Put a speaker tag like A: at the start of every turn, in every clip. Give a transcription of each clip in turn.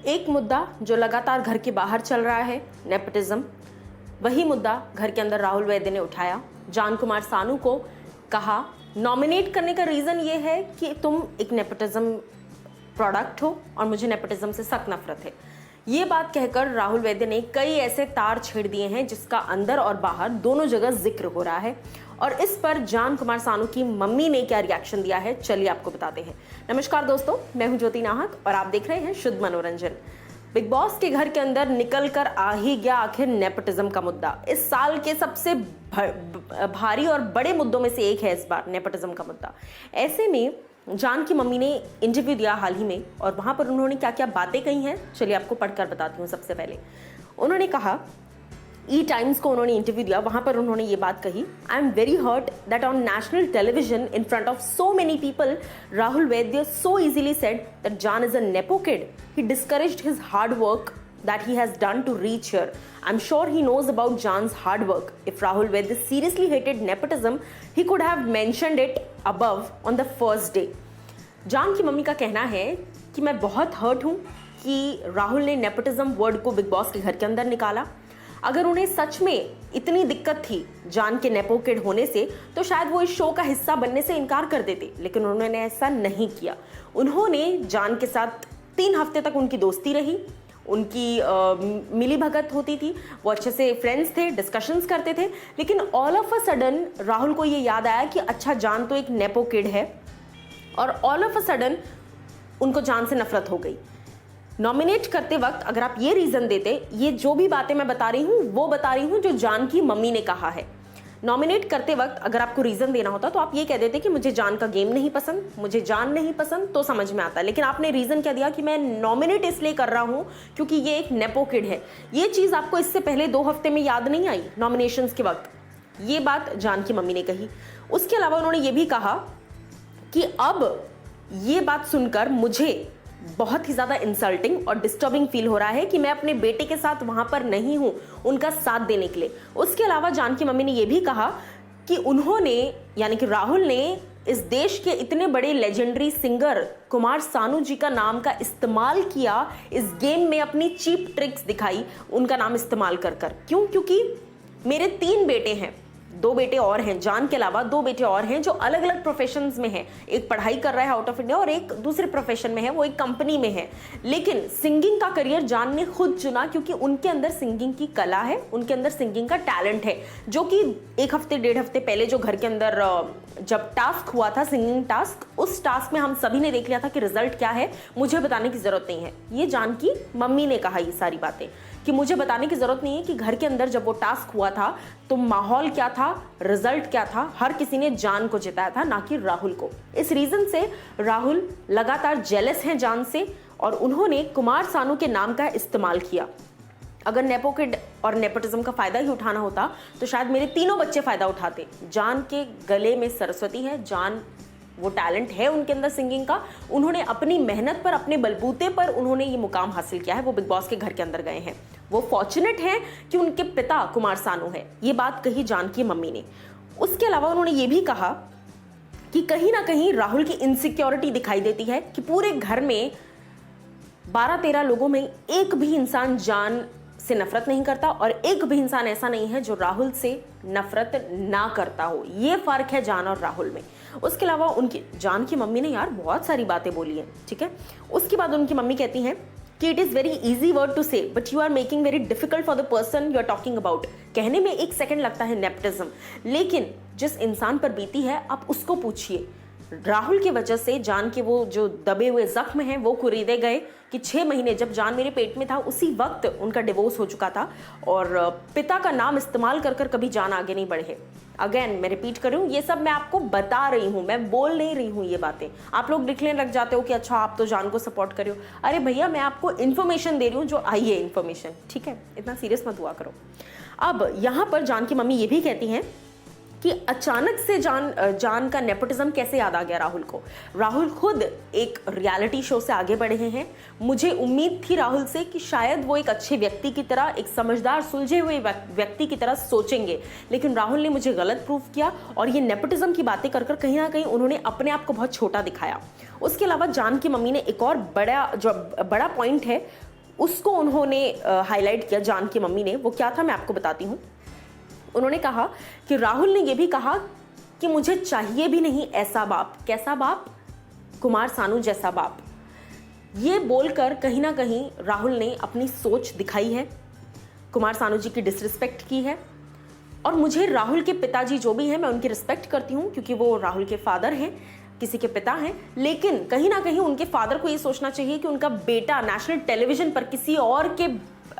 A: एक मुद्दा जो लगातार घर के बाहर चल रहा है, नेपोटिज्म, वही मुद्दा घर के अंदर राहुल वैद्य ने उठाया। जान कुमार सानू को कहा नॉमिनेट करने का रीज़न ये है कि तुम एक नेपोटिज्म प्रोडक्ट हो और मुझे नेपोटिज्म से सख्त नफरत है। ये बात कहकर राहुल वैद्य ने कई ऐसे तार छेड़ दिए हैं जिसका अंदर और बाहर दोनों जगह जिक्र हो रहा है। और इस पर जान कुमार सानू की मम्मी ने क्या रिएक्शन दिया है, चलिए आपको बताते हैं। नमस्कार दोस्तों, मैं हूं ज्योति नाहक और आप देख रहे हैं शुद्ध मनोरंजन। बिग बॉस के घर के अंदर निकल कर आ ही गया आखिर नेपोटिज्म का मुद्दा। इस साल के सबसे भारी और बड़े मुद्दों में से एक है इस बार नेपोटिज्म का मुद्दा। ऐसे में जान की मम्मी ने इंटरव्यू दिया हाल ही में और वहां पर उन्होंने क्या क्या बातें कही हैं, चलिए आपको पढ़कर बताती हूँ। सबसे पहले उन्होंने कहा, ई टाइम्स को उन्होंने इंटरव्यू दिया, वहां पर उन्होंने ये बात कही, I am very hurt that on national television in front of so many people Rahul Vaidya so easily said that Jaan is a nepo kid. He discouraged his hard work that he has done to reach here. I'm sure he knows about Jan's hard work. If Rahul Vaidya seriously hated nepotism, he could have mentioned it above on the first day. जान की mummy का कहना है कि मैं बहुत hurt हूँ कि राहुल ने नेपोटिज्म वर्ड को बिग बॉस के घर के अंदर निकाला। अगर उन्हें सच में इतनी दिक्कत थी जान के नेपो किड होने से तो शायद वो इस शो का हिस्सा बनने से इनकार कर देते, लेकिन उन्होंने ऐसा नहीं किया। उन्होंने जान के साथ 3 हफ्ते तक उनकी दोस्ती रही, उनकी मिली भगत होती थी, वो अच्छे से फ्रेंड्स थे, डिस्कशंस करते थे। लेकिन all of a sudden Rahul को ये याद आया कि अच्छा जान तो एक नेपो किड है, और ऑल ऑफ अ सडन उनको जान से नफरत हो गई। नॉमिनेट करते वक्त अगर आप ये रीज़न देते, ये जो भी बातें मैं बता रही हूँ वो बता रही हूँ जो जान की मम्मी ने कहा है। नॉमिनेट करते वक्त अगर आपको रीज़न देना होता तो आप ये कह देते कि मुझे जान का गेम नहीं पसंद, मुझे जान नहीं पसंद, तो समझ में आता। लेकिन आपने रीज़न क्या दिया कि मैं नॉमिनेट इसलिए कर रहा हूँ क्योंकि ये एक नेपो किड है। ये चीज़ आपको इससे पहले 2 हफ्ते में याद नहीं आई नॉमिनेशंस के वक्त? ये बात जान की मम्मी ने कही। उसके अलावा उन्होंने ये भी कहा कि अब ये बात सुनकर मुझे बहुत ही ज़्यादा इंसल्टिंग और डिस्टर्बिंग फील हो रहा है कि मैं अपने बेटे के साथ वहाँ पर नहीं हूँ उनका साथ देने के लिए। उसके अलावा जान की मम्मी ने ये भी कहा कि उन्होंने, यानी कि राहुल ने, इस देश के इतने बड़े लेजेंडरी सिंगर कुमार सानू जी का नाम का इस्तेमाल किया, इस गेम में अपनी चीप ट्रिक्स दिखाई उनका नाम इस्तेमाल कर कर। क्यों? क्योंकि मेरे 3 बेटे हैं, 2 बेटे और हैं, जान के अलावा 2 बेटे और हैं जो अलग अलग प्रोफेशंस में हैं। एक पढ़ाई कर रहा है आउट ऑफ इंडिया और एक दूसरे प्रोफेशन में है, वो एक कंपनी में है। लेकिन सिंगिंग का करियर जान ने खुद चुना क्योंकि उनके अंदर सिंगिंग की कला है, उनके अंदर सिंगिंग का टैलेंट है, जो कि 1 हफ्ते 1.5 हफ्ते पहले जो घर के अंदर जब टास्क हुआ था, सिंगिंग टास्क, उस टास्क में हम सभी ने देख लिया था कि रिजल्ट क्या है, मुझे बताने की जरूरत नहीं है। ये जान की मम्मी ने कहा ये सारी बातें कि मुझे बताने की जरूरत नहीं है कि घर के अंदर जब वो टास्क हुआ था तो माहौल क्या था, रिजल्ट क्या था। हर किसी ने जान को जिताया था, ना कि राहुल को। इस रीजन से राहुल लगातार जेलस हैं जान से और उन्होंने कुमार सानू के नाम का इस्तेमाल किया। अगर नेपो किड और नेपोटिज्म का फायदा ही उठाना होता तो शायद मेरे 3 बच्चे फायदा उठाते। जान के गले में सरस्वती है, जान वो टैलेंट है उनके अंदर सिंगिंग का। उन्होंने अपनी मेहनत पर, अपने बलबूते पर उन्होंने ये मुकाम हासिल किया है। वो बिग बॉस के घर के अंदर गए हैं। वो फॉर्चुनेट हैं कि उनके पिता कुमार सानू है। ये बात कही जान की मम्मी ने। उसके अलावा उन्होंने ये भी कहा कि कहीं ना कहीं राहुल की इनसिक्योरिटी दिखाई देती है कि पूरे घर में 12-13 लोगों में एक भी इंसान जान से नफरत नहीं करता और एक भी इंसान ऐसा नहीं है जो राहुल से नफरत ना करता हो। ये फर्क है जान और राहुल में। उसके अलावा उनकी जान की मम्मी ने यार बहुत सारी बातें बोली हैं, ठीक है। उसके बाद उनकी मम्मी कहती हैं कि it is very easy word to say but you are making very difficult for the person you are talking about. कहने में 1 सेकंड लगता है नेपोटिज्म, लेकिन जिस इंसान पर बीती है आप उसको पूछिए। राहुल की वजह से जान के वो जो दबे हुए जख्म हैं वो कुरीदे गए कि 6 महीने जब जान मेरे पेट में था उसी वक्त उनका डिवोर्स हो चुका था और पिता का नाम इस्तेमाल कर कर कभी जान आगे नहीं बढ़े। अगेन मैं रिपीट कर रही हूँ, ये सब मैं आपको बता रही हूँ, मैं बोल नहीं रही हूँ ये बातें। आप लोग लिखने लग जाते हो कि अच्छा आप तो जान को सपोर्ट कर रहे हो। अरे भैया मैं आपको इन्फॉर्मेशन दे रही हूँ जो आई है इन्फॉर्मेशन, ठीक है, इतना सीरियस मत हुआ करो। अब यहाँ पर जान की मम्मी ये भी कहती हैं कि अचानक से जान का नेपोटिज्म कैसे याद आ गया राहुल को। राहुल खुद एक रियलिटी शो से आगे बढ़े हैं। मुझे उम्मीद थी राहुल से कि शायद वो एक अच्छे व्यक्ति की तरह, एक समझदार सुलझे हुए व्यक्ति की तरह सोचेंगे, लेकिन राहुल ने मुझे गलत प्रूफ किया और ये नेपोटिज्म की बातें कर कहीं ना कहीं उन्होंने अपने आप को बहुत छोटा दिखाया। उसके अलावा जान की मम्मी ने एक और बड़ा पॉइंट है उसको उन्होंने हाईलाइट किया। जान की मम्मी ने, वो क्या था मैं आपको बताती हूँ। उन्होंने कहा कि राहुल ने यह भी कहा कि मुझे चाहिए भी नहीं ऐसा बाप। कैसा बाप? कुमार सानू जैसा बाप। ये बोलकर कहीं ना कहीं राहुल ने अपनी सोच दिखाई है, कुमार सानू जी की डिसरिस्पेक्ट की है। और मुझे राहुल के पिताजी जो भी हैं, मैं उनकी रिस्पेक्ट करती हूँ क्योंकि वो राहुल के फादर हैं, किसी के पिता हैं, लेकिन कहीं ना कहीं उनके फादर को ये सोचना चाहिए कि उनका बेटा नेशनल टेलीविजन पर किसी और के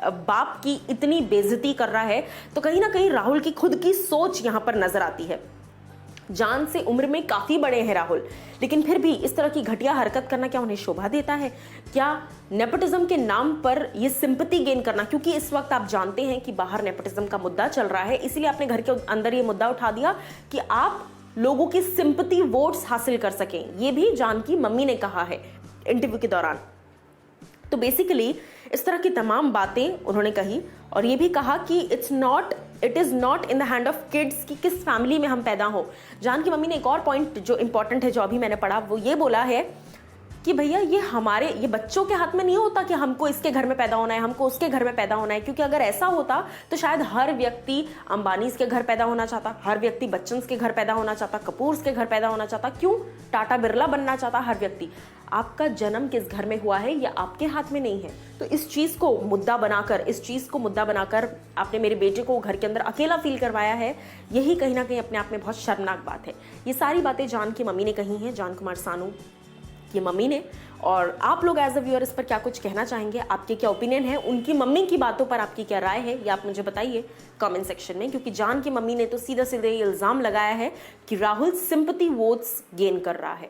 A: बाप की इतनी बेइज्जती कर रहा है, तो कहीं ना कहीं राहुल की खुद की सोच यहां पर नजर आती है। जान से उम्र में काफी बड़े हैं राहुल, लेकिन फिर भी इस तरह की घटिया हरकत करना क्या उन्हें शोभा देता है? क्या नेपोटिज्म के नाम पर ये सिंपैथी गेन करना, क्योंकि इस वक्त आप जानते हैं कि बाहर नेपोटिज्म का मुद्दा चल रहा है, इसीलिए आपने घर के अंदर ये मुद्दा उठा दिया कि आप लोगों की सिंपैथी वोट्स हासिल कर सकें। ये भी जान की मम्मी ने कहा है इंटरव्यू के दौरान। तो बेसिकली इस तरह की तमाम बातें उन्होंने कही और ये भी कहा कि it is not in the hand of kids कि किस फैमिली में हम पैदा हो। जान की मम्मी ने एक और पॉइंट जो इंपॉर्टेंट है, जो अभी मैंने पढ़ा, वो ये बोला है कि भैया ये बच्चों के हाथ में नहीं होता कि हमको इसके घर में पैदा होना है, हमको उसके घर में पैदा होना है, क्योंकि अगर ऐसा होता तो शायद हर व्यक्ति अंबानीज के घर पैदा होना चाहता, हर व्यक्ति बच्चन के घर पैदा होना चाहता, कपूर्स के घर पैदा होना चाहता, क्यों टाटा बिरला बनना चाहता हर व्यक्ति। आपका जन्म किस घर में हुआ है ये आपके हाथ में नहीं है। तो इस चीज को मुद्दा बनाकर आपने मेरे बेटे को घर के अंदर अकेला फील करवाया है, यही कहीं ना कहीं अपने आप में बहुत शर्मनाक बात है। ये सारी बातें जान की मम्मी ने कही हैं, जान कुमार सानू की मम्मी ने। और आप लोग एज अ व्यूअर इस पर क्या कुछ कहना चाहेंगे? आपके क्या ओपिनियन है? उनकी मम्मी की बातों पर आपकी क्या राय है, ये आप मुझे बताइए कमेंट सेक्शन में। क्योंकि जान की मम्मी ने तो सीधा सीधे इल्जाम लगाया है कि राहुल सिंपैथी वोट्स गेन कर रहा है।